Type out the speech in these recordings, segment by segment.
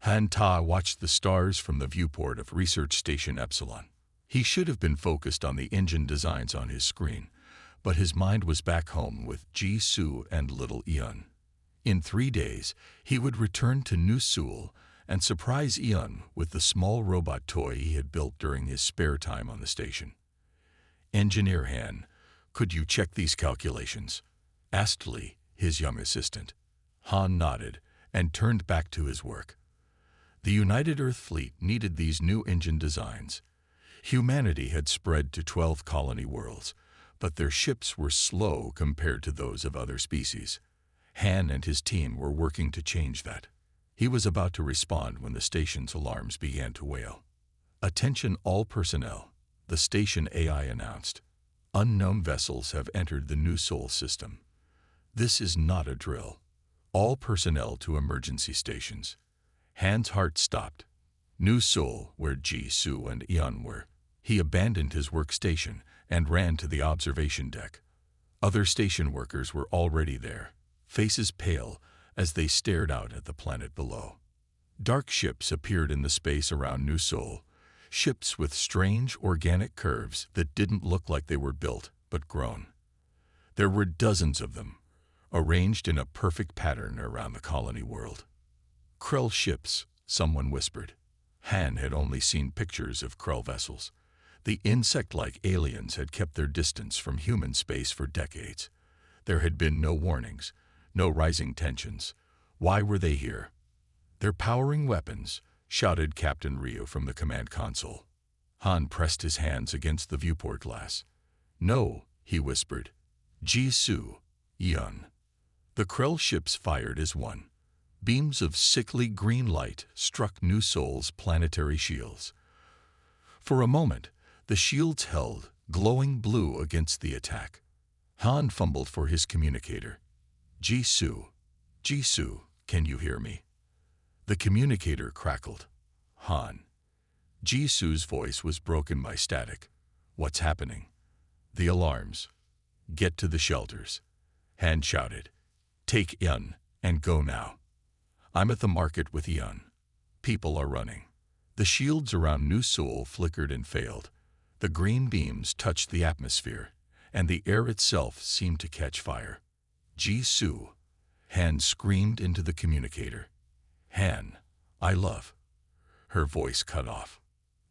Han Ta watched the stars from the viewport of Research Station Epsilon. He should have been focused on the engine designs on his screen, but his mind was back home with Ji Su and little Eun. In 3 days, he would return to New Seoul and surprise Eun with the small robot toy he had built during his spare time on the station. "Engineer Han, could you check these calculations?" asked Lee, his young assistant. Han nodded and turned back to his work. The United Earth Fleet needed these new engine designs. Humanity had spread to 12 colony worlds, but their ships were slow compared to those of other species. Han and his team were working to change that. He was about to respond when the station's alarms began to wail. "Attention all personnel," the station AI announced. "Unknown vessels have entered the New Seoul system. This is not a drill. All personnel to emergency stations." Han's heart stopped. New Seoul, where Ji Su and Eun were. He abandoned his workstation and ran to the observation deck. Other station workers were already there, faces pale as they stared out at the planet below. Dark ships appeared in the space around New Seoul, ships with strange organic curves that didn't look like they were built but grown. There were dozens of them, arranged in a perfect pattern around the colony world. "Krell ships," someone whispered. Han had only seen pictures of Krell vessels. The insect-like aliens had kept their distance from human space for decades. There had been no warnings, no rising tensions. Why were they here? "They're powering weapons," shouted Captain Ryu from the command console. Han pressed his hands against the viewport glass. "No," he whispered. "Ji Su, Eun." The Krell ships fired as one. Beams of sickly green light struck New Seoul's planetary shields. For a moment, the shields held, glowing blue against the attack. Han fumbled for his communicator. Ji Su, can you hear me?" The communicator crackled. "Han." Ji Su's voice was broken by static. "What's happening?" "The alarms." "Get to the shelters." Han shouted. "Take Eun and go now." "I'm at the market with Eun." People are running. The shields around New Seoul flickered and failed. The green beams touched the atmosphere, and the air itself seemed to catch fire. "Ji Su," Han screamed into the communicator. "Han, I love." Her voice cut off.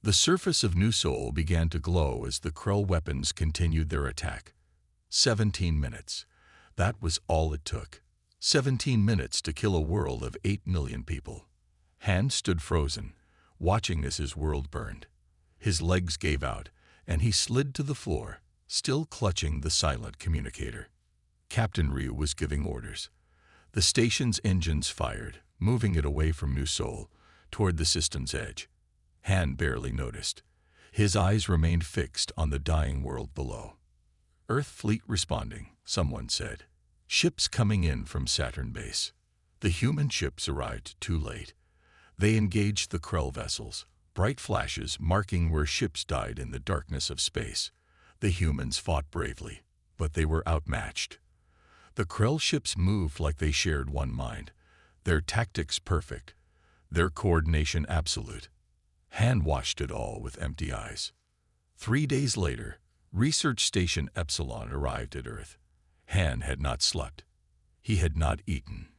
The surface of New Seoul began to glow as the Krell weapons continued their attack. 17 minutes. That was all it took. 17 minutes to kill a world of 8 million people. Han stood frozen, watching as his world burned. His legs gave out, and he slid to the floor, still clutching the silent communicator. Captain Ryu was giving orders. The station's engines fired, moving it away from New Seoul, toward the system's edge. Han barely noticed. His eyes remained fixed on the dying world below. "Earth fleet responding," someone said. "Ships coming in from Saturn base." The human ships arrived too late. They engaged the Krell vessels, bright flashes marking where ships died in the darkness of space. The humans fought bravely, but they were outmatched. The Krell ships moved like they shared one mind, their tactics perfect, their coordination absolute. Han watched it all with empty eyes. 3 days later, Research Station Epsilon arrived at Earth. Han had not slept. He had not eaten.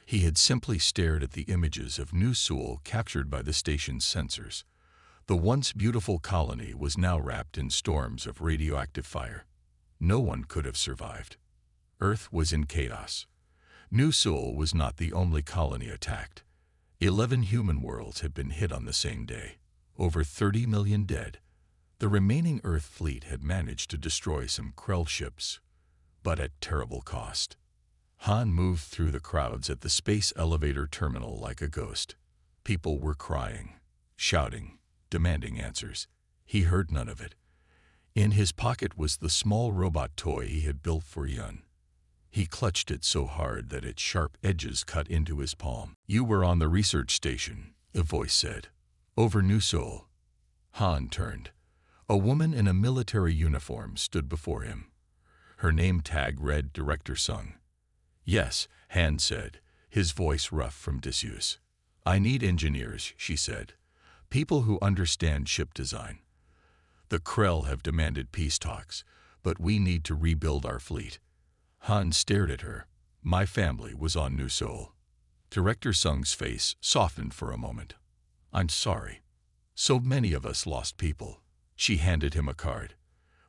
He had simply stared at the images of New Seoul captured by the station's sensors. The once beautiful colony was now wrapped in storms of radioactive fire. No one could have survived. Earth was in chaos. New Seoul was not the only colony attacked. 11 human worlds had been hit on the same day. Over 30 million dead. The remaining Earth fleet had managed to destroy some Krell ships, but at terrible cost. Han moved through the crowds at the space elevator terminal like a ghost. People were crying, shouting, demanding answers. He heard none of it. In his pocket was the small robot toy he had built for Eun. He clutched it so hard that its sharp edges cut into his palm. "You were on the research station," a voice said. "Over New Seoul." Han turned. A woman in a military uniform stood before him. Her name tag read Director Sung. "Yes," Han said, his voice rough from disuse. I need engineers, she said. People who understand ship design. The Krell have demanded peace talks, but we need to rebuild our fleet. Han stared at her. My family was on New Seoul. Director Sung's face softened for a moment. I'm sorry. So many of us lost people. She handed him a card.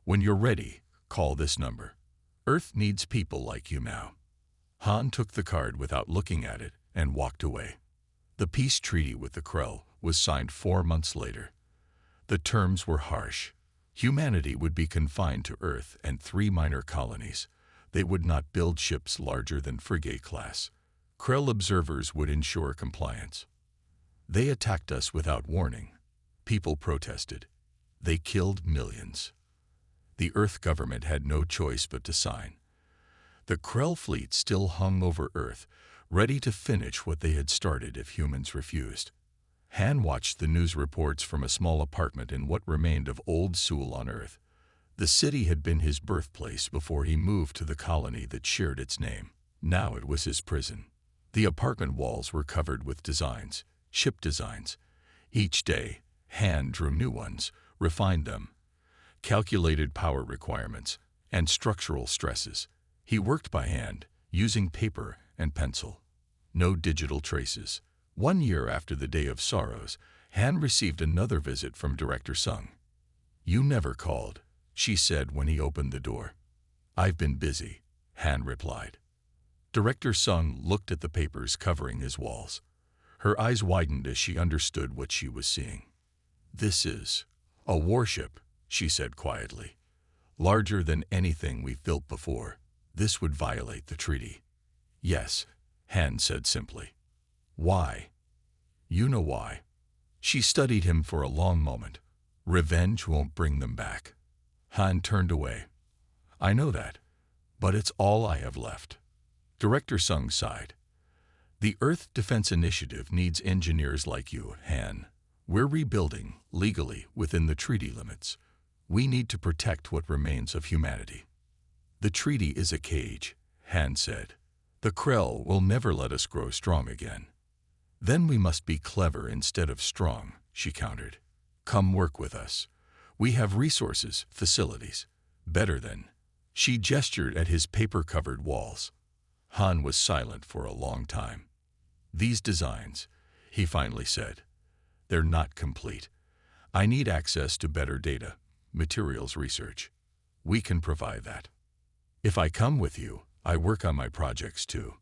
When you're ready, call this number. Earth needs people like you now. Han took the card without looking at it and walked away. The peace treaty with the Krell was signed 4 months later. The terms were harsh. Humanity would be confined to Earth and 3 minor colonies. They would not build ships larger than frigate class. Krell observers would ensure compliance. They attacked us without warning. People protested. They killed millions. The Earth government had no choice but to sign. The Krell fleet still hung over Earth, ready to finish what they had started if humans refused. Han watched the news reports from a small apartment in what remained of Old Seoul on Earth. The city had been his birthplace before he moved to the colony that shared its name. Now it was his prison. The apartment walls were covered with designs, ship designs. Each day, Han drew new ones, refined them, calculated power requirements, and structural stresses. He worked by hand, using paper and pencil. No digital traces. 1 year after the Day of Sorrows, Han received another visit from Director Sung. You never called, she said when he opened the door. I've been busy, Han replied. Director Sung looked at the papers covering his walls. Her eyes widened as she understood what she was seeing. This is a warship, she said quietly. Larger than anything we've built before. This would violate the treaty. Yes, Han said simply. Why? You know why. She studied him for a long moment. Revenge won't bring them back. Han turned away. I know that, but it's all I have left. Director Sung sighed. The Earth Defense Initiative needs engineers like you, Han. We're rebuilding, legally, within the treaty limits. We need to protect what remains of humanity. The treaty is a cage, Han said. The Krell will never let us grow strong again. Then we must be clever instead of strong, she countered. Come work with us. We have resources, facilities. Better than. She gestured at his paper-covered walls. Han was silent for a long time. These designs, he finally said, they're not complete. I need access to better data, materials research. We can provide that. If I come with you, I work on my projects too.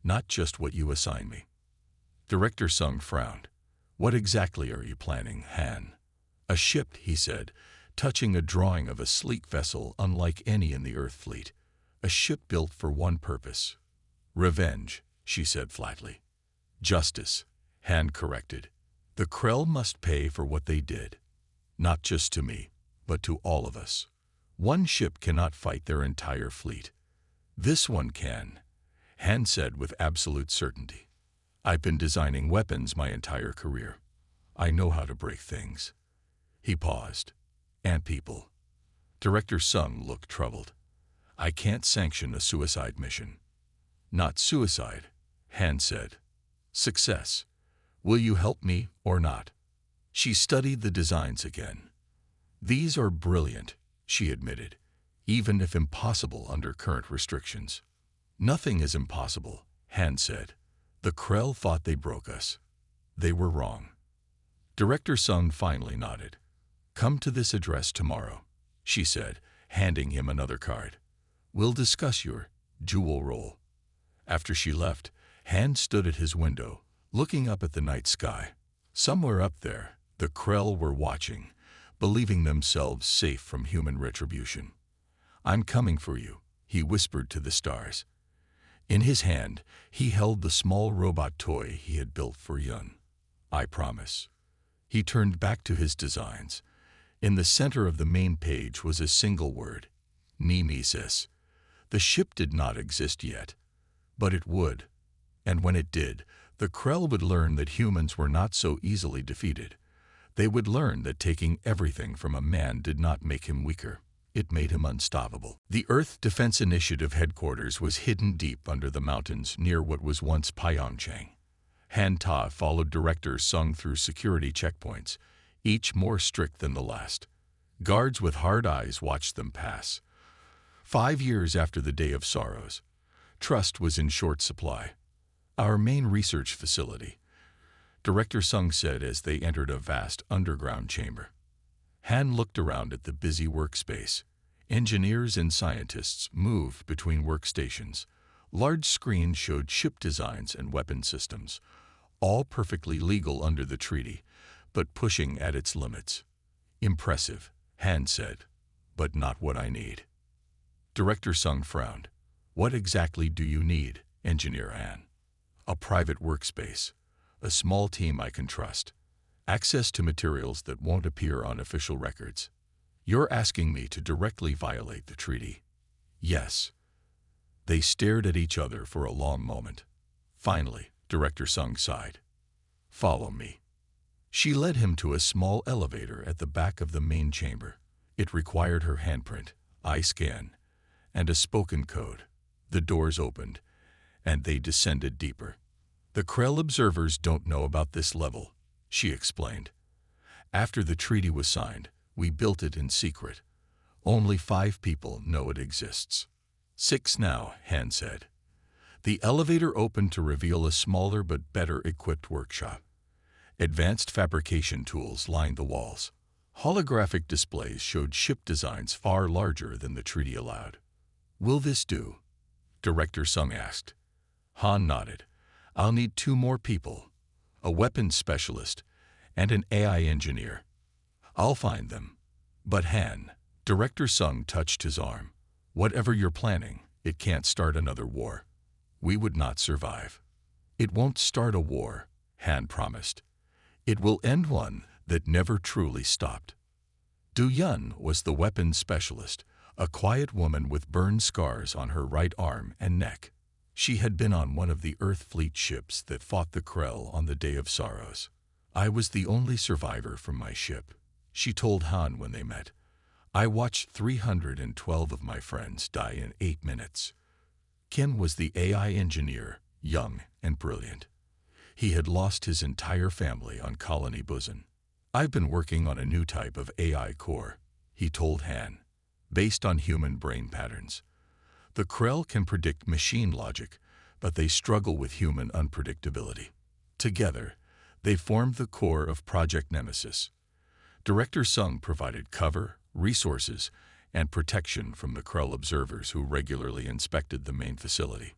Not just what you assign me. Director Sung frowned. What exactly are you planning, Han? A ship, he said, touching a drawing of a sleek vessel unlike any in the Earth fleet. A ship built for one purpose. Revenge, she said flatly. Justice, Han corrected. The Krell must pay for what they did. Not just to me, but to all of us. One ship cannot fight their entire fleet. This one can, Han said with absolute certainty. I've been designing weapons my entire career. I know how to break things. He paused. And people. Director Sung looked troubled. I can't sanction a suicide mission. Not suicide, Han said. Success. Will you help me or not? She studied the designs again. These are brilliant, she admitted, even if impossible under current restrictions. Nothing is impossible, Han said. The Krell thought they broke us. They were wrong. Director Sung finally nodded. Come to this address tomorrow, she said, handing him another card. We'll discuss your jewel roll. After she left, Han stood at his window, looking up at the night sky. Somewhere up there, the Krell were watching, believing themselves safe from human retribution. I'm coming for you, he whispered to the stars. In his hand, he held the small robot toy he had built for Yun. I promise. He turned back to his designs. In the center of the main page was a single word, Nemesis. The ship did not exist yet, but it would. And when it did, the Krell would learn that humans were not so easily defeated. They would learn that taking everything from a man did not make him weaker. It made him unstoppable. The Earth Defense Initiative headquarters was hidden deep under the mountains near what was once Pyeongchang. Han Ta followed Director Sung through security checkpoints, each more strict than the last. Guards with hard eyes watched them pass. 5 years after the Day of Sorrows, trust was in short supply. Our main research facility, Director Sung said as they entered a vast underground chamber. Han looked around at the busy workspace. Engineers and scientists moved between workstations. Large screens showed ship designs and weapon systems, all perfectly legal under the treaty, but pushing at its limits. Impressive, Han said, but not what I need. Director Sung frowned. What exactly do you need, Engineer Han? A private workspace, a small team I can trust, access to materials that won't appear on official records. You're asking me to directly violate the treaty? Yes. They stared at each other for a long moment. Finally, Director Sung sighed. Follow me. She led him to a small elevator at the back of the main chamber. It required her handprint, eye scan, and a spoken code. The doors opened, and they descended deeper. The Krell observers don't know about this level, she explained. After the treaty was signed, we built it in secret. Only 5 people know it exists. 6 now, Han said. The elevator opened to reveal a smaller but better equipped workshop. Advanced fabrication tools lined the walls. Holographic displays showed ship designs far larger than the treaty allowed. Will this do? Director Sung asked. Han nodded. I'll need 2 more people, a weapons specialist and an AI engineer. I'll find them. But Han, Director Sung touched his arm. Whatever you're planning, it can't start another war. We would not survive. It won't start a war, Han promised. It will end one that never truly stopped. Du Yun was the weapons specialist, a quiet woman with burn scars on her right arm and neck. She had been on one of the Earth Fleet ships that fought the Krell on the Day of Sorrows. I was the only survivor from my ship, she told Han when they met. I watched 312 of my friends die in 8 minutes. Kim was the AI engineer, young and brilliant. He had lost his entire family on Colony Busan. I've been working on a new type of AI core, he told Han, based on human brain patterns. The Krell can predict machine logic, but they struggle with human unpredictability. Together, they formed the core of Project Nemesis. Director Sung provided cover, resources, and protection from the Krell observers who regularly inspected the main facility.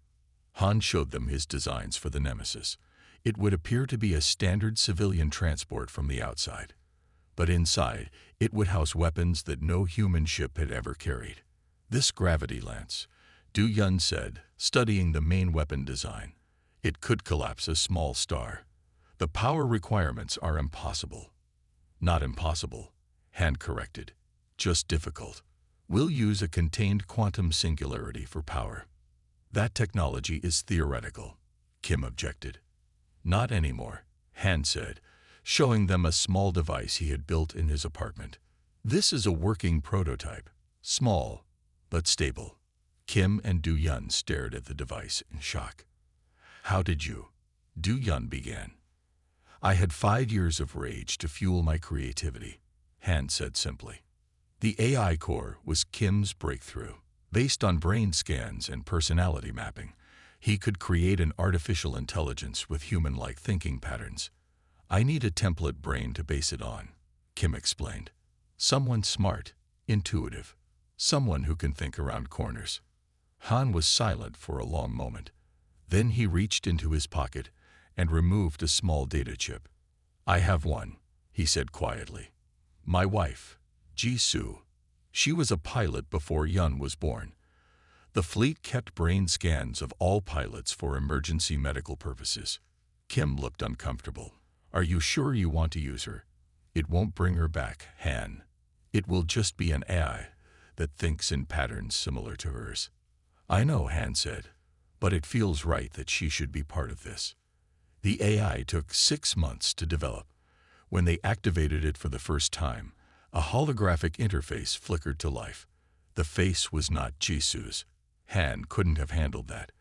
Han showed them his designs for the Nemesis. It would appear to be a standard civilian transport from the outside, but inside it would house weapons that no human ship had ever carried. This gravity lance, Du Yun said, studying the main weapon design. It could collapse a small star. The power requirements are impossible. Not impossible, Han corrected. Just difficult. We'll use a contained quantum singularity for power. That technology is theoretical, Kim objected. Not anymore, Han said, showing them a small device he had built in his apartment. This is a working prototype, small but stable. Kim and Du Yun stared at the device in shock. How did you? Du Yun began. I had 5 years of rage to fuel my creativity, Han said simply. The AI core was Kim's breakthrough. Based on brain scans and personality mapping, he could create an artificial intelligence with human-like thinking patterns. I need a template brain to base it on, Kim explained. Someone smart, intuitive, someone who can think around corners. Han was silent for a long moment. Then he reached into his pocket and removed a small data chip. I have one, he said quietly. My wife, Ji-Soo. She was a pilot before Yun was born. The fleet kept brain scans of all pilots for emergency medical purposes. Kim looked uncomfortable. Are you sure you want to use her? It won't bring her back, Han. It will just be an AI that thinks in patterns similar to hers. I know, Han said, but it feels right that she should be part of this. The AI took 6 months to develop. When they activated it for the first time, a holographic interface flickered to life. The face was not Jisoo's. Han couldn't have handled that.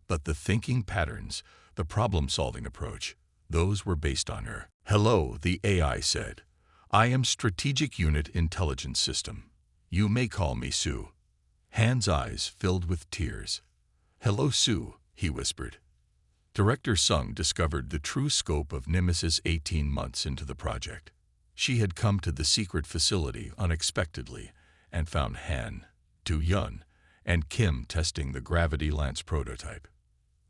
But the thinking patterns, the problem-solving approach. Those were based on her. "Hello," the AI said. "I am Strategic Unit Intelligence System. You may call me Sue." Han's eyes filled with tears. "Hello, Sue," he whispered. Director Sung discovered the true scope of Nemesis 18 months into the project. She had come to the secret facility unexpectedly and found Han, Do-Yun, and Kim testing the Gravity Lance prototype.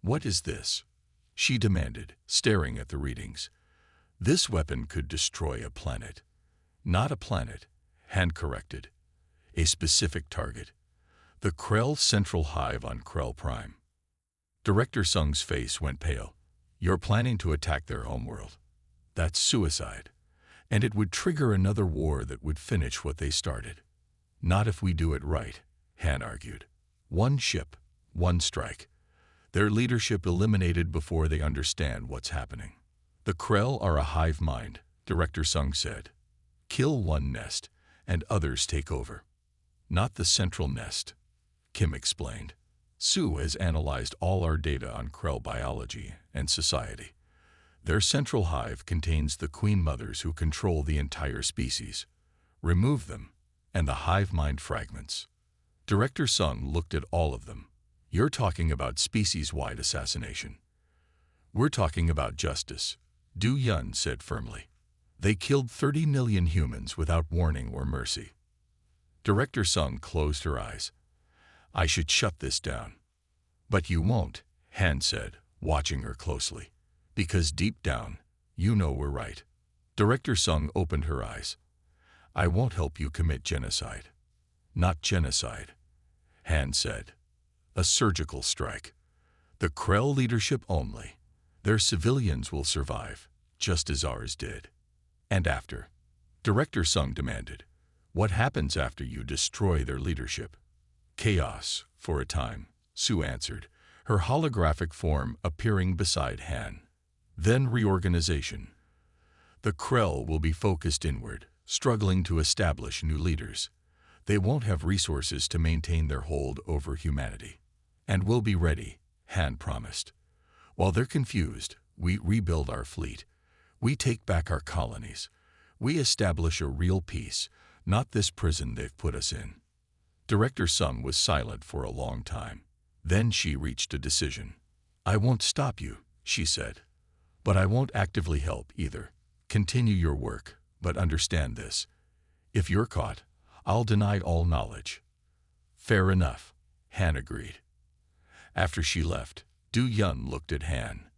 "What is this?" she demanded, staring at the readings. "This weapon could destroy a planet." "Not a planet," Han corrected. "A specific target. The Krell Central Hive on Krell Prime." Director Sung's face went pale. "You're planning to attack their homeworld. That's suicide. And it would trigger another war that would finish what they started." "Not if we do it right," Han argued. "One ship, one strike. Their leadership eliminated before they understand what's happening." "The Krell are a hive mind," Director Sung said. "Kill one nest, and others take over." "Not the central nest," Kim explained. "Sue has analyzed all our data on Krell biology and society. Their central hive contains the queen mothers who control the entire species. Remove them, and the hive mind fragments." Director Sung looked at all of them. "You're talking about species-wide assassination." "We're talking about justice," Do-Yun said firmly. "They killed 30 million humans without warning or mercy." Director Sung closed her eyes. "I should shut this down." "But you won't," Han said, watching her closely. "Because deep down, you know we're right." Director Sung opened her eyes. "I won't help you commit genocide." "Not genocide," Han said. "A surgical strike. The Krell leadership only. Their civilians will survive, just as ours did." "And after?" Director Sung demanded. "What happens after you destroy their leadership?" "Chaos, for a time," Sue answered, her holographic form appearing beside Han. "Then reorganization. The Krell will be focused inward, struggling to establish new leaders. They won't have resources to maintain their hold over humanity. And we'll be ready," Han promised. "While they're confused, we rebuild our fleet. We take back our colonies. We establish a real peace, not this prison they've put us in." Director Sung was silent for a long time. Then she reached a decision. "I won't stop you," she said. "But I won't actively help either. Continue your work, but understand this. If you're caught, I'll deny all knowledge." "Fair enough," Han agreed. After she left, Do-Yun looked at Han.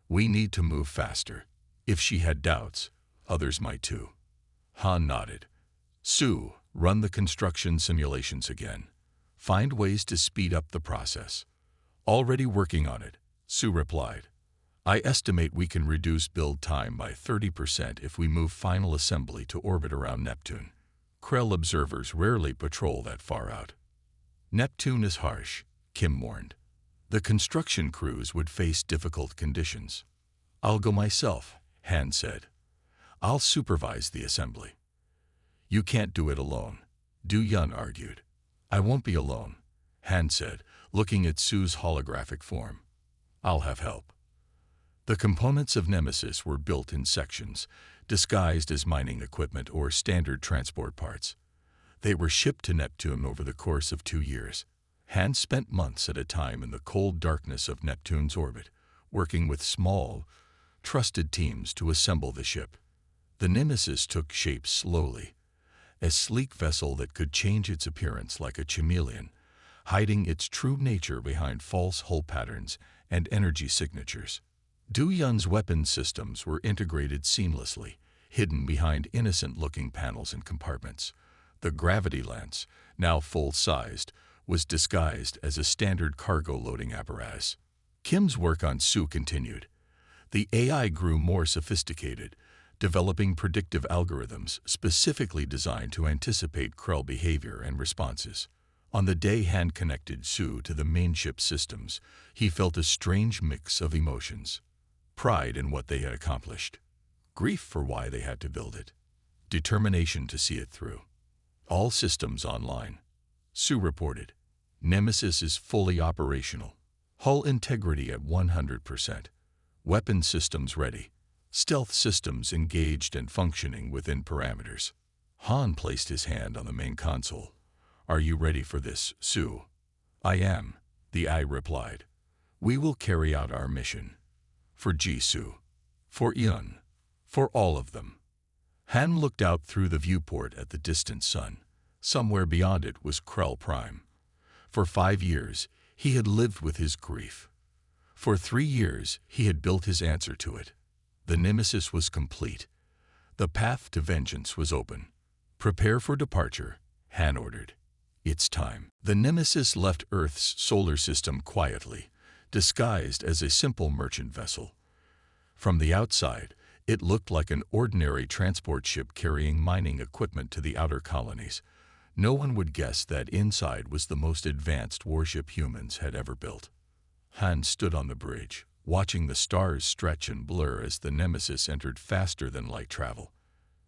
"We need to move faster." If she had doubts, others might too. Han nodded. "Sue, run the construction simulations again. Find ways to speed up the process." "Already working on it," Sue replied. "I estimate we can reduce build time by 30% if we move final assembly to orbit around Neptune. Krell observers rarely patrol that far out." "Neptune is harsh," Kim warned. "The construction crews would face difficult conditions." "I'll go myself," Han said. "I'll supervise the assembly." "You can't do it alone," Do-Yun argued. "I won't be alone," Han said, looking at Sue's holographic form. "I'll have help." The components of Nemesis were built in sections, disguised as mining equipment or standard transport parts. They were shipped to Neptune over the course of 2 years. Han spent months at a time in the cold darkness of Neptune's orbit, working with small, trusted teams to assemble the ship. The Nemesis took shape slowly, a sleek vessel that could change its appearance like a chameleon, hiding its true nature behind false hull patterns and energy signatures. Do-Yun's weapon systems were integrated seamlessly, hidden behind innocent-looking panels and compartments. The gravity lance, now full-sized, was disguised as a standard cargo loading apparatus. Kim's work on Sue continued. The AI grew more sophisticated, developing predictive algorithms specifically designed to anticipate Krell behavior and responses. On the day Han connected Sue to the main ship systems, he felt a strange mix of emotions. Pride in what they had accomplished. Grief for why they had to build it. Determination to see it through. "All systems online," Sue reported. "Nemesis is fully operational. Hull integrity at 100%. Weapon systems ready. Stealth systems engaged and functioning within parameters. Han placed his hand on the main console. Are you ready for this, Sue? I am, the eye replied. We will carry out our mission. For Jisoo. For Eun. For all of them. Han looked out through the viewport at the distant sun. Somewhere beyond it was Krell Prime. For 5 years, he had lived with his grief. For 3 years, he had built his answer to it. The nemesis was complete. The path to vengeance was open. Prepare for departure, Han ordered. It's time. The nemesis left Earth's solar system quietly, disguised as a simple merchant vessel. From the outside, it looked like an ordinary transport ship carrying mining equipment to the outer colonies. No one would guess that inside was the most advanced warship humans had ever built. Han stood on the bridge, watching the stars stretch and blur as the nemesis entered faster than light travel.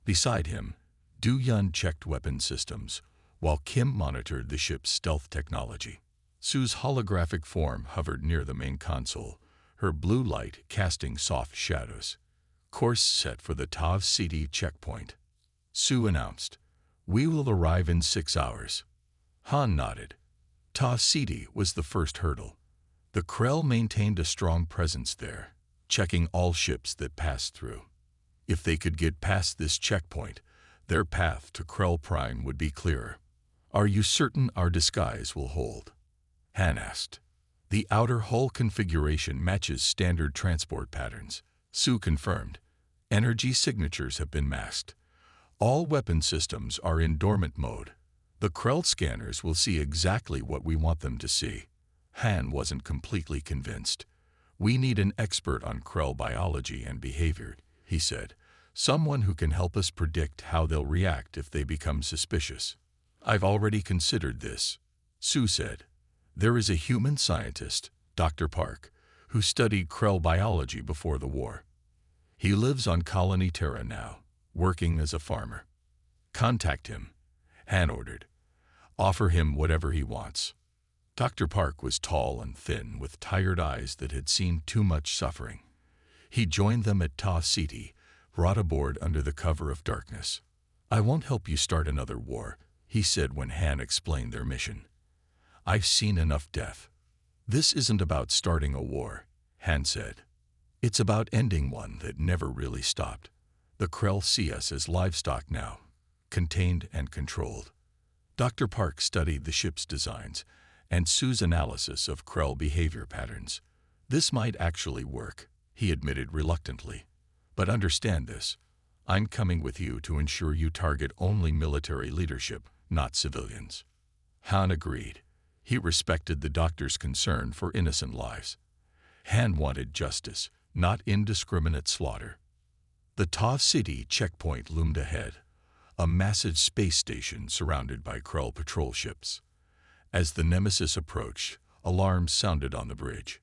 Beside him, Do-Yun checked weapon systems, while Kim monitored the ship's stealth technology. Sue's holographic form hovered near the main console, her blue light casting soft shadows. Course set for the Tav City checkpoint. Sue announced, "We will arrive in 6 hours." Han nodded. Tav City was the first hurdle. The Krell maintained a strong presence there, checking all ships that passed through. If they could get past this checkpoint, their path to Krell Prime would be clearer. Are you certain our disguise will hold? Han asked. The outer hull configuration matches standard transport patterns. Sue confirmed. Energy signatures have been masked. All weapon systems are in dormant mode. The Krell scanners will see exactly what we want them to see. Han wasn't completely convinced. We need an expert on Krell biology and behavior, he said. Someone who can help us predict how they'll react if they become suspicious. I've already considered this, Sue said. There is a human scientist, Dr. Park, who studied Krell biology before the war. He lives on Colony Terra now, working as a farmer. Contact him, Han ordered. Offer him whatever he wants. Dr. Park was tall and thin, with tired eyes that had seen too much suffering. He joined them at Ta City, brought aboard under the cover of darkness. I won't help you start another war, he said when Han explained their mission. I've seen enough death. This isn't about starting a war, Han said. It's about ending one that never really stopped. The Krell see us as livestock now, contained and controlled. Dr. Park studied the ship's designs and Sue's analysis of Krell behavior patterns. This might actually work, he admitted reluctantly. But understand this, I'm coming with you to ensure you target only military leadership, not civilians. Han agreed. He respected the doctor's concern for innocent lives. Han wanted justice, not indiscriminate slaughter. The Ta City checkpoint loomed ahead, a massive space station surrounded by Krell patrol ships. As the nemesis approached, alarms sounded on the bridge.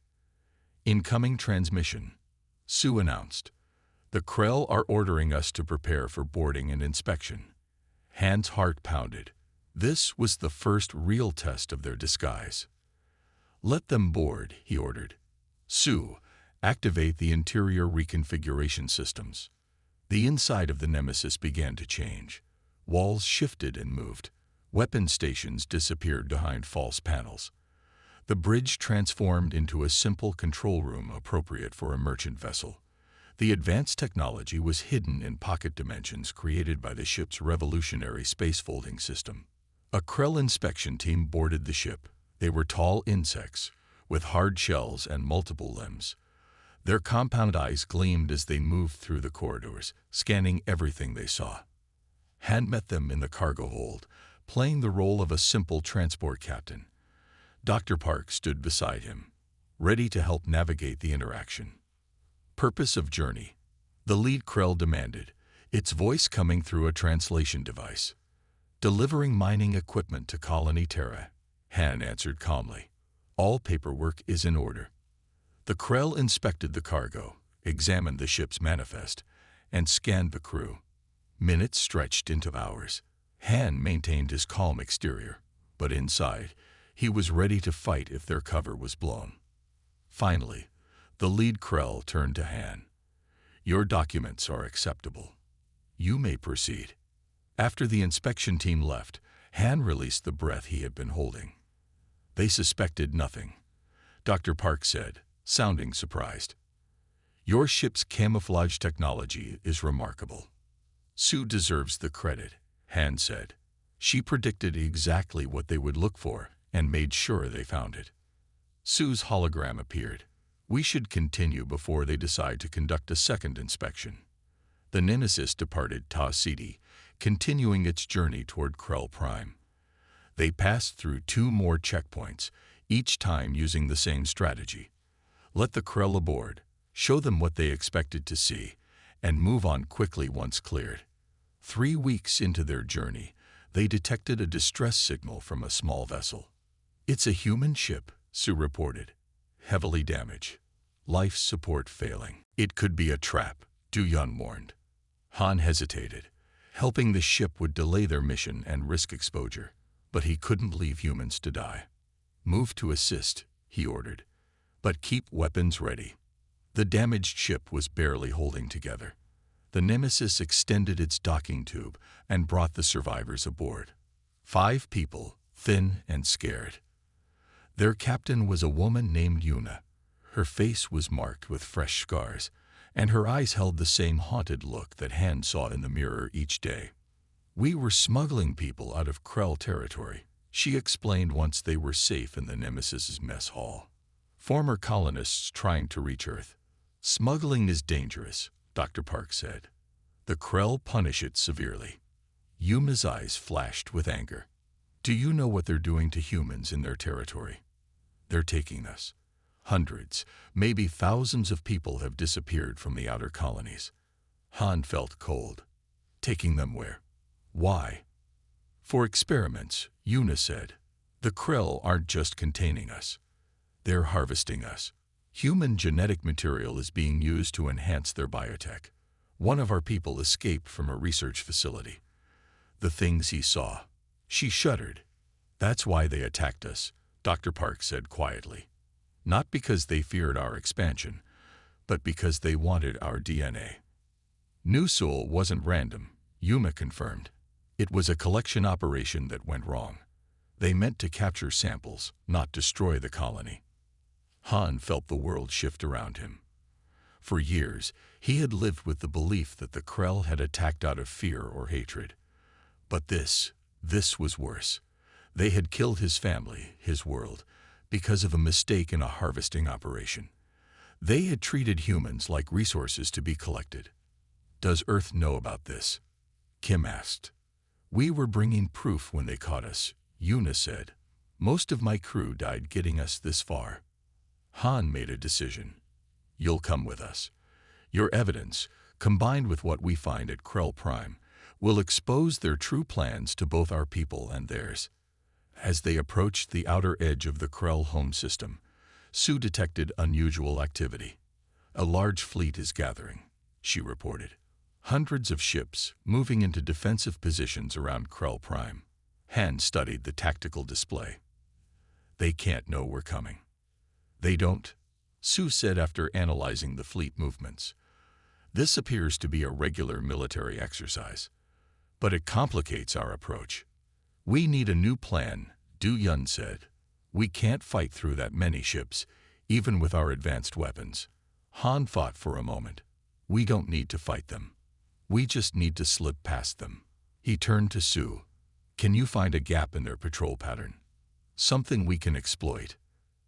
Incoming transmission, Sue announced. The Krell are ordering us to prepare for boarding and inspection. Han's heart pounded. This was the first real test of their disguise. Let them board, he ordered. Sue, activate the interior reconfiguration systems. The inside of the nemesis began to change. Walls shifted and moved. Weapon stations disappeared behind false panels. The bridge transformed into a simple control room appropriate for a merchant vessel. The advanced technology was hidden in pocket dimensions created by the ship's revolutionary space-folding system. A Krell inspection team boarded the ship. They were tall insects, with hard shells and multiple limbs. Their compound eyes gleamed as they moved through the corridors, scanning everything they saw. Han met them in the cargo hold, playing the role of a simple transport captain. Dr. Park stood beside him, ready to help navigate the interaction. Purpose of journey, the lead Krell demanded, its voice coming through a translation device. Delivering mining equipment to Colony Terra, Han answered calmly. All paperwork is in order. The Krell inspected the cargo, examined the ship's manifest, and scanned the crew. Minutes stretched into hours. Han maintained his calm exterior, but inside, he was ready to fight if their cover was blown. Finally, The lead Krell turned to Han. "Your documents are acceptable. You may proceed." After the inspection team left, Han released the breath he had been holding. "They suspected nothing," Dr. Park said, sounding surprised. "Your ship's camouflage technology is remarkable." "Sue deserves the credit," Han said. "She predicted exactly what they would look for and made sure they found it." Sue's hologram appeared. "We should continue before they decide to conduct a second inspection." The Nemesis departed Ta City, continuing its journey toward Krell Prime. They passed through 2 more checkpoints, each time using the same strategy. Let the Krell aboard, show them what they expected to see, and move on quickly once cleared. 3 weeks into their journey, they detected a distress signal from a small vessel. "It's a human ship," Sue reported. "Heavily damaged. Life support failing." "It could be a trap," Du-Yun warned. Han hesitated. Helping the ship would delay their mission and risk exposure, but he couldn't leave humans to die. "Move to assist," he ordered, "but keep weapons ready." The damaged ship was barely holding together. The Nemesis extended its docking tube and brought the survivors aboard. 5 people, thin and scared. Their captain was a woman named Yuna. Her face was marked with fresh scars, and her eyes held the same haunted look that Han saw in the mirror each day. "We were smuggling people out of Krell territory," she explained once they were safe in the Nemesis's mess hall. "Former colonists trying to reach Earth. Smuggling is dangerous," Dr. Park said. "The Krell punish it severely." Yuma's eyes flashed with anger. "Do you know what they're doing to humans in their territory? They're taking us. Hundreds, maybe thousands of people have disappeared from the outer colonies." Han felt cold. "Taking them where? Why?" "For experiments," Yuna said. "The Krell aren't just containing us. They're harvesting us. Human genetic material is being used to enhance their biotech. One of our people escaped from a research facility. The things he saw." She shuddered. "That's why they attacked us," Dr. Park said quietly. "Not because they feared our expansion, but because they wanted our DNA." "Nusul wasn't random," Yuma confirmed. "It was a collection operation that went wrong. They meant to capture samples, not destroy the colony." Han felt the world shift around him. For years, he had lived with the belief that the Krell had attacked out of fear or hatred. But this was worse. They had killed his family, his world, because of a mistake in a harvesting operation. They had treated humans like resources to be collected. "Does Earth know about this?" Kim asked. "We were bringing proof when they caught us," Yuna said. "Most of my crew died getting us this far." Han made a decision. "You'll come with us. Your evidence, combined with what we find at Krell Prime, will expose their true plans to both our people and theirs." As they approached the outer edge of the Krell home system, Sue detected unusual activity. "A large fleet is gathering," she reported. "Hundreds of ships moving into defensive positions around Krell Prime." Han studied the tactical display. "They can't know we're coming." "They don't," Sue said after analyzing the fleet movements. "This appears to be a regular military exercise, but it complicates our approach." "We need a new plan," Du-Yun said. "We can't fight through that many ships, even with our advanced weapons." Han thought for a moment. "We don't need to fight them. We just need to slip past them." He turned to Sue. "Can you find a gap in their patrol pattern? Something we can exploit?"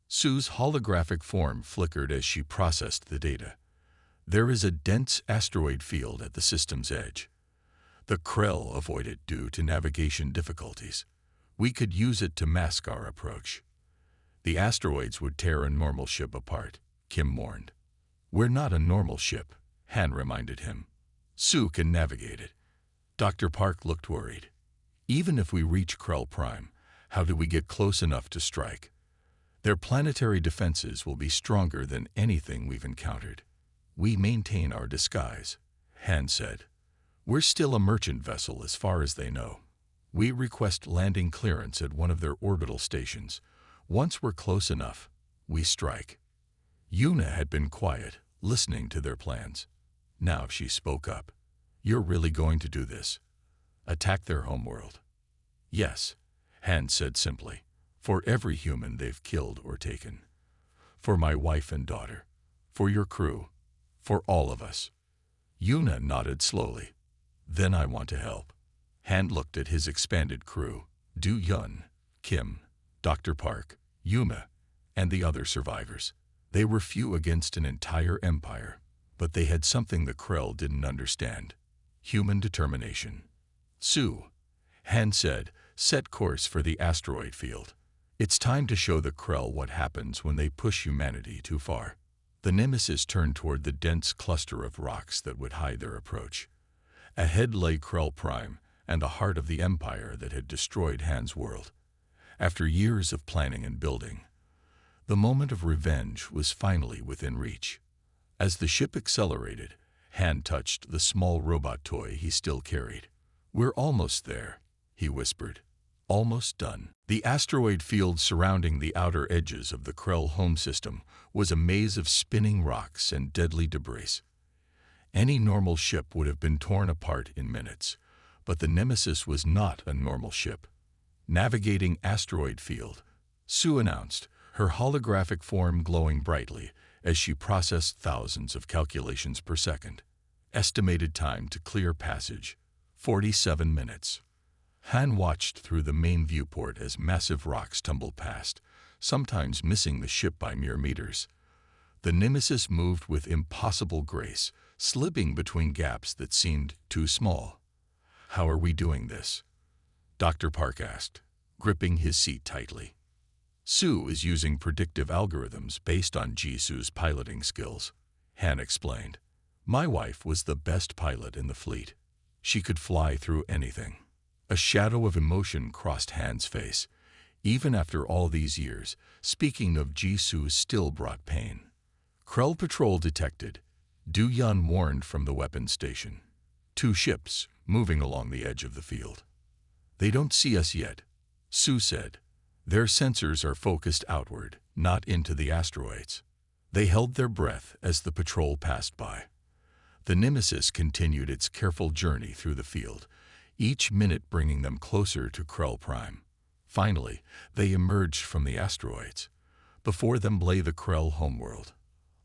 Sue's holographic form flickered as she processed the data. "There is a dense asteroid field at the system's edge. The Krell avoid it due to navigation difficulties. We could use it to mask our approach." "The asteroids would tear a normal ship apart," Kim warned. "We're not a normal ship," Han reminded him. "Sue can navigate it." Dr. Park looked worried. "Even if we reach Krell Prime, how do we get close enough to strike? Their planetary defenses will be stronger than anything we've encountered." "We maintain our disguise," Han said. "We're still a merchant vessel as far as they know. We request landing clearance at one of their orbital stations. Once we're close enough, we strike." Yuna had been quiet, listening to their plans. Now she spoke up. "You're really going to do this? Attack their homeworld?" "Yes," Han said simply. "For every human they've killed or taken. For my wife and daughter. For your crew. For all of us." Yuna nodded slowly. "Then I want to help." Han looked at his expanded crew. Du Yun, Kim, Dr. Park, Yuma, and the other survivors. They were few against an entire empire, but they had something the Krell didn't understand: human determination. "Su," Han said, "set course for the asteroid field. It's time to show the Krell what happens when they push humanity too far." The Nemesis turned toward the dense cluster of rocks that would hide their approach. Ahead lay Krell Prime and the heart of the empire that had destroyed Han's world. After years of planning and building, the moment of revenge was finally within reach. As the ship accelerated, Han touched the small robot toy he still carried. "We're almost there," he whispered. "Almost done." The asteroid field surrounding the outer edges of the Krell home system was a maze of spinning rocks and deadly debris. Any normal ship would have been torn apart in minutes, but the Nemesis was not a normal ship. "Navigating asteroid field," Su announced, her holographic form glowing brightly as she processed thousands of calculations per second. Estimated time to clear passage: 47 minutes. Han watched through the main viewport as massive rocks tumbled past, sometimes missing the ship by mere meters. The Nemesis moved with impossible grace, slipping between gaps that seemed too small. "How are we doing this?" Dr. Park asked, gripping his seat tightly. "Su is using predictive algorithms based on Jisu's piloting skills," Han explained. "My wife was the best pilot in the fleet. She could fly through anything." A shadow of emotion crossed Han's face. Even after all these years, speaking of Jisu still brought pain. Krell patrol detected. Du Yun warned from the weapons station. 2 ships moving along the edge of the field. "They don't see us yet," Su said. "Their sensors are focused outward, not into the asteroids." They held their breath as the patrol passed by. The Nemesis continued its careful journey through the field, each minute bringing them closer to Krell Prime. Finally, they emerged from the asteroids. Before them lay the Krell homeworld,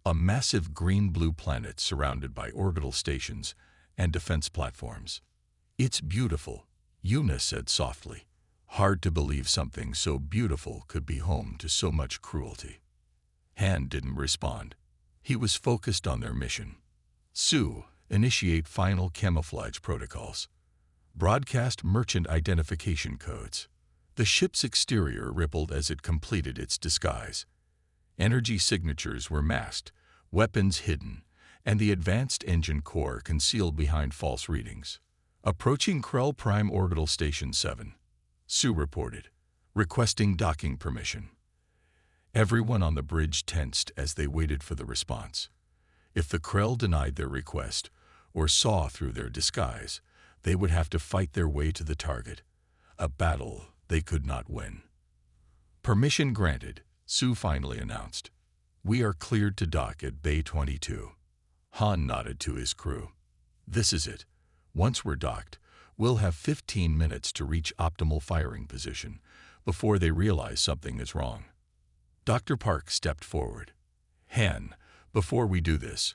a massive green-blue planet surrounded by orbital stations and defense platforms. "It's beautiful," Yuna said softly. "Hard to believe something so beautiful could be home to so much cruelty." Han didn't respond. He was focused on their mission. "Su, initiate final camouflage protocols. Broadcast merchant identification codes." The ship's exterior rippled as it completed its disguise. Energy signatures were masked, weapons hidden, and the advanced engine core concealed behind false readings. "Approaching Krell Prime Orbital Station 7, Su reported, requesting docking permission. Everyone on the bridge tensed as they waited for the response. If the Krell denied their request or saw through their disguise, they would have to fight their way to the target, a battle they could not win. "Permission granted," Su finally announced. "We are cleared to dock at Bay 22. Han nodded to his crew. "This is it. Once we're docked, we'll have 15 minutes to reach optimal firing position before they realize something is wrong." Dr. Park stepped forward. "Han, before we do this,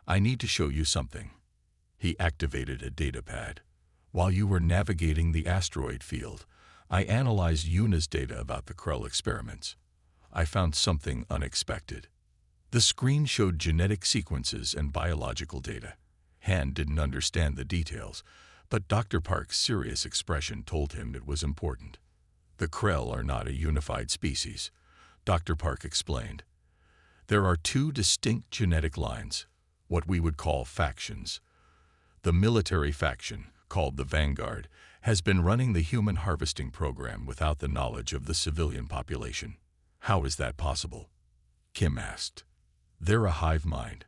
I need to show you something." He activated a data pad. "While you were navigating the asteroid field, I analyzed Yuna's data about the Krell experiments. I found something unexpected." The screen showed genetic sequences and biological data. Han didn't understand the details, but Dr. Park's serious expression told him it was important. "The Krell are not a unified species," Dr. Park explained. "There are 2 distinct genetic lines, what we would call factions. The military faction, called the Vanguard, has been running the human harvesting program without the knowledge of the civilian population." "How is that possible?" Kim asked. "They're a hive mind,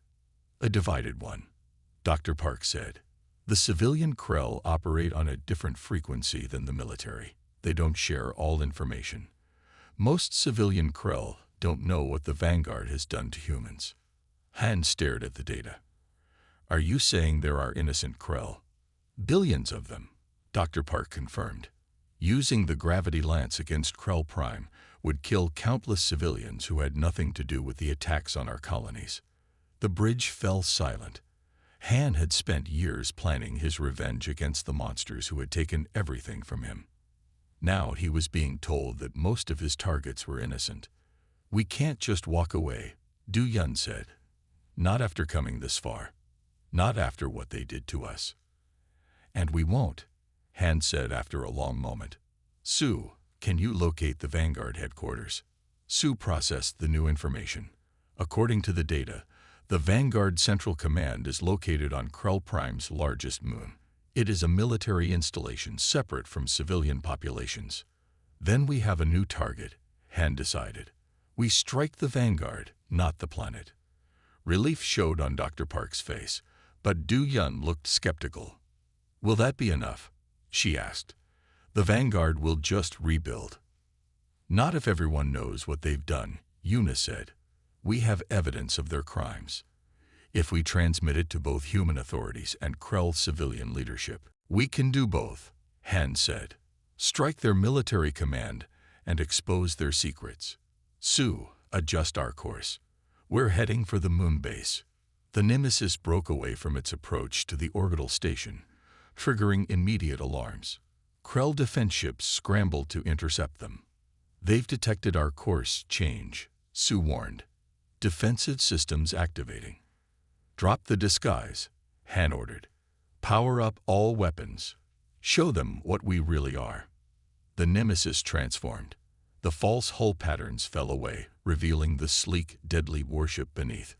a divided one," Dr. Park said. "The civilian Krell operate on a different frequency than the military. They don't share all information. Most civilian Krell don't know what the Vanguard has done to humans. Han stared at the data. Are you saying there are innocent Krell? Billions of them, Dr. Park confirmed. Using the gravity lance against Krell Prime would kill countless civilians who had nothing to do with the attacks on our colonies. The bridge fell silent. Han had spent years planning his revenge against the monsters who had taken everything from him. Now he was being told that most of his targets were innocent. We can't just walk away, Du Yun said. Not after coming this far. Not after what they did to us. And we won't, Han said after a long moment. Sue, can you locate the Vanguard headquarters? Sue processed the new information. According to the data, the Vanguard Central Command is located on Krell Prime's largest moon. It is a military installation separate from civilian populations. Then we have a new target, Han decided. We strike the Vanguard, not the planet. Relief showed on Dr. Park's face, but Du Yun looked skeptical. Will that be enough? She asked. The Vanguard will just rebuild. Not if everyone knows what they've done, Yuna said. We have evidence of their crimes. If we transmit it to both human authorities and Krell civilian leadership, we can do both, Han said. Strike their military command and expose their secrets. Sue, adjust our course. We're heading for the moon base. The Nemesis broke away from its approach to the orbital station, triggering immediate alarms. Krell defense ships scrambled to intercept them. They've detected our course change, Sue warned. Defensive systems activating. Drop the disguise, Han ordered. Power up all weapons. Show them what we really are. The Nemesis transformed. The false hull patterns fell away, revealing the sleek, deadly warship beneath.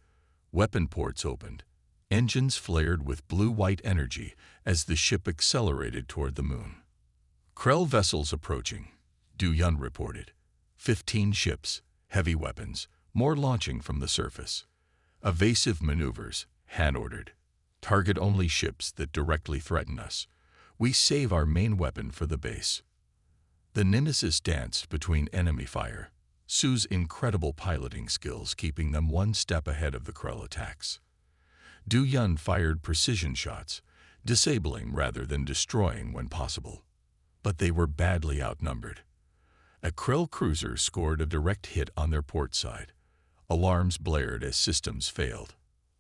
Weapon ports opened. Engines flared with blue-white energy as the ship accelerated toward the moon. Krell vessels approaching, Du Yun reported. 15 ships, heavy weapons, more launching from the surface. Evasive maneuvers, Han ordered. Target only ships that directly threaten us. We save our main weapon for the base. The Nemesis danced between enemy fire, Sue's incredible piloting skills keeping them one step ahead of the Krell attacks. Du Yun fired precision shots, disabling rather than destroying when possible. But they were badly outnumbered. A Krell cruiser scored a direct hit on their port side. Alarms blared as systems failed.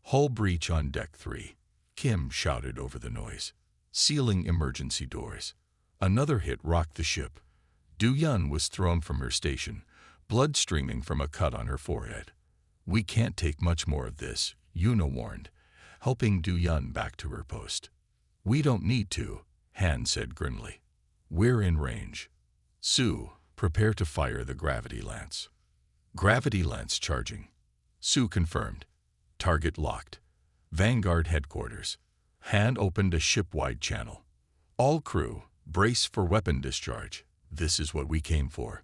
Hull breach on Deck 3, Kim shouted over the noise, sealing emergency doors. Another hit rocked the ship. Du Yun was thrown from her station, blood streaming from a cut on her forehead. We can't take much more of this, Yuna warned, helping Du Yun back to her post. We don't need to, Han said grimly. We're in range. Sue, prepare to fire the gravity lance. Gravity lance charging. Sue confirmed. Target locked. Vanguard headquarters. Han opened a ship-wide channel. All crew, brace for weapon discharge. This is what we came for.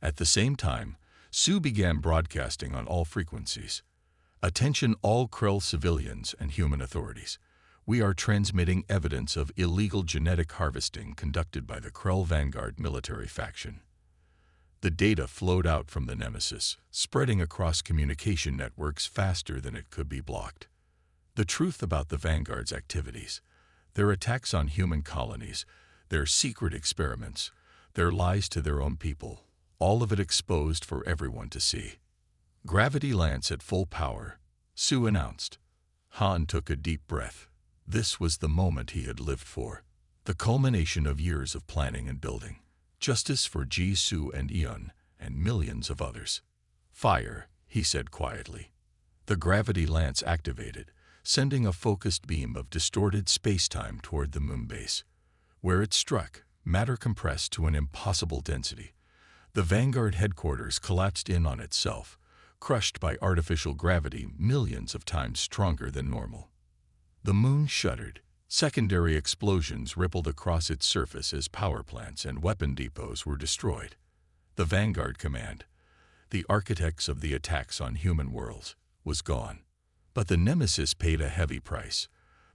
At the same time, Sue began broadcasting on all frequencies. Attention all Krell civilians and human authorities. We are transmitting evidence of illegal genetic harvesting conducted by the Krell Vanguard military faction. The data flowed out from the Nemesis, spreading across communication networks faster than it could be blocked. The truth about the Vanguard's activities, their attacks on human colonies, their secret experiments, their lies to their own people, all of it exposed for everyone to see. Gravity lance at full power, Sue announced. Han took a deep breath. This was the moment he had lived for, the culmination of years of planning and building. Justice for Ji, Sue, and Eun, and millions of others. Fire, he said quietly. The gravity lance activated, sending a focused beam of distorted space-time toward the moon base. Where it struck, matter compressed to an impossible density. The Vanguard headquarters collapsed in on itself, crushed by artificial gravity millions of times stronger than normal. The moon shuddered. Secondary explosions rippled across its surface as power plants and weapon depots were destroyed. The Vanguard command, the architects of the attacks on human worlds, was gone. But the Nemesis paid a heavy price.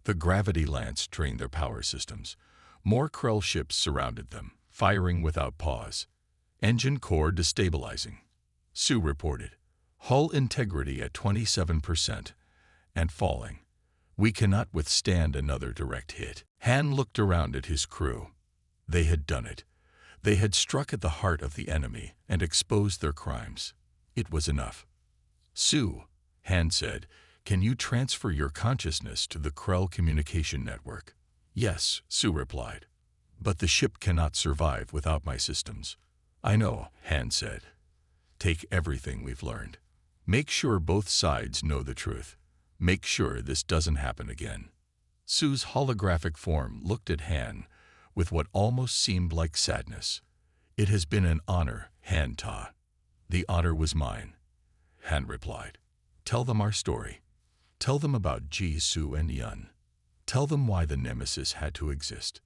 The gravity lance drained their power systems. More Krell ships surrounded them, firing without pause. Engine core destabilizing. Sue reported. "Hull integrity at 27% and falling. We cannot withstand another direct hit." Han looked around at his crew. They had done it. They had struck at the heart of the enemy and exposed their crimes. It was enough. "Sue," Han said, "can you transfer your consciousness to the Krell communication network?" "Yes," Sue replied. "But the ship cannot survive without my systems." "I know," Han said. "Take everything we've learned. Make sure both sides know the truth. Make sure this doesn't happen again." Sue's holographic form looked at Han with what almost seemed like sadness. "It has been an honor, Han Ta." "The honor was mine," Han replied. "Tell them our story. Tell them about Ji, Sue, and Yun. Tell them why the Nemesis had to exist."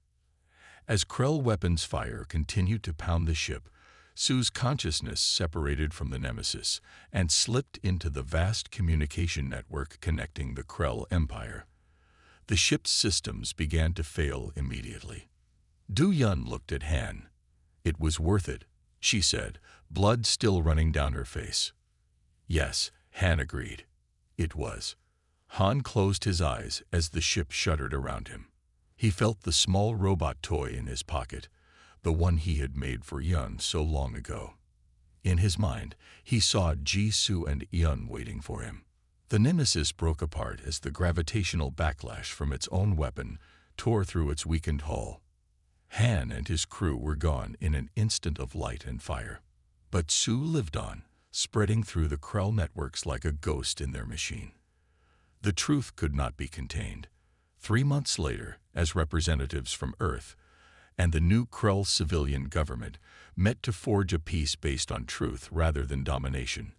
As Krell weapons fire continued to pound the ship, Sue's consciousness separated from the Nemesis and slipped into the vast communication network connecting the Krell Empire. The ship's systems began to fail immediately. Du Yun looked at Han. "It was worth it," she said, blood still running down her face. "Yes," Han agreed. "It was." Han closed his eyes as the ship shuddered around him. He felt the small robot toy in his pocket, the one he had made for Yun so long ago. In his mind, he saw Ji, Sue, and Yun waiting for him. The Nemesis broke apart as the gravitational backlash from its own weapon tore through its weakened hull. Han and his crew were gone in an instant of light and fire. But Sue lived on, spreading through the Krell networks like a ghost in their machine. The truth could not be contained. 3 months later, as representatives from Earth and the new Krell civilian government met to forge a peace based on truth rather than domination,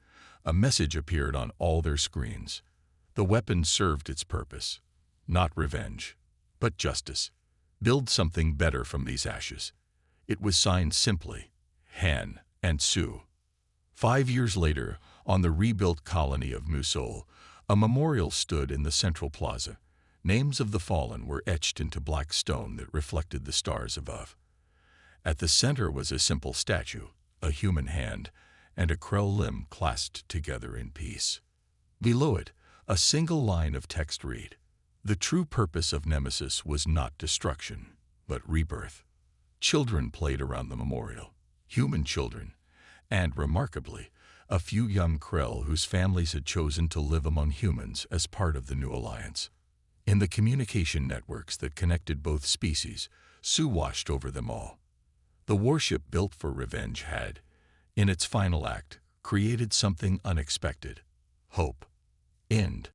a message appeared on all their screens. The weapon served its purpose. Not revenge, but justice. Build something better from these ashes. It was signed simply, Han and Sue. 5 years later, on the rebuilt colony of Musol, a memorial stood in the central plaza. Names of the fallen were etched into black stone that reflected the stars above. At the center was a simple statue, a human hand, and a Krell limb clasped together in peace. Below it, a single line of text read, "The true purpose of Nemesis was not destruction, but rebirth." Children played around the memorial, human children, and, remarkably, a few young Krell whose families had chosen to live among humans as part of the new alliance. In the communication networks that connected both species, Sue watched over them all. The warship built for revenge had, in its final act, created something unexpected: hope. End.